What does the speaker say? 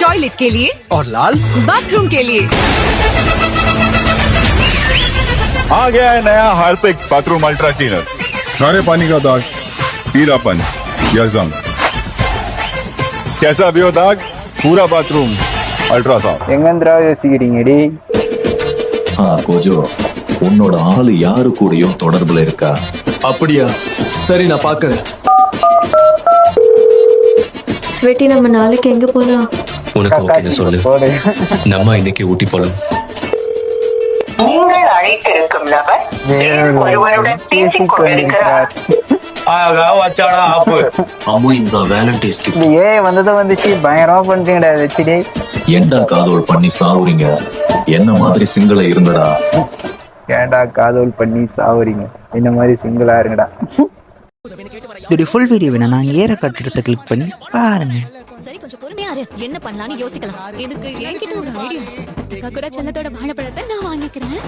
Toilet के लिए और लाल बाथरूम के लिए। आ गया है नया हार्पिक बाथरूम अल्ट्रा क्लीनर। सारे पानी का दाग, पीलापन या जंग, कैसा भी हो दाग, पूरा बाथरूम अल्ट्रा साफ। எங்கந்திரா யோசிக்கிறீங்கடி? கோஜோ, உன்னோட ஆளு யாரு கூடயும் தொடர்புல இருக்கா? அப்படியா? சரி, நான் பாக்குறேன். ஸ்வெட்டி, நம்ம நாளைக்கு எங்க போலாம்? உனக்கு ஓகே சொல்லு. நம்ம இன்னைக்கு ஊட்டி போலாம். நீங்கள் அழைத்திருக்கும் நபர் ஒருவருடன் பேசிக் கொண்டிருக்கிறார். அம்மு, இந்த வேலண்டைன்ஸ் இது கிஃப்ட். ஏன் வந்ததும் வந்துச்சு, பயங்கரமா பண்றீங்கடா வச்சுடே. ஏன்டா காதோல் பண்ணி சாவுறீங்க? என்ன மாதிரி சிங்கள இருந்தடா. ஏன்டா காதல் பண்ணி சாவுறீங்க? இந்த மாதிரி சிங்கிளா இருங்கடா. இதோட ஃபுல் வீடியோ வேணா நான் ஏற கட்டிடத்தை கிளிக் பண்ணி பாருங்க. சரி, கொஞ்சம் பொறுமையா இரு. என்ன பண்ணலாம்னு யோசிக்கலாம். எனக்கு என்கிட்ட ஒரு ஐடியா. கக்குரா செல்லத்தோட வாழைப்பழத்தை நான் வாங்கிக்கிறேன்.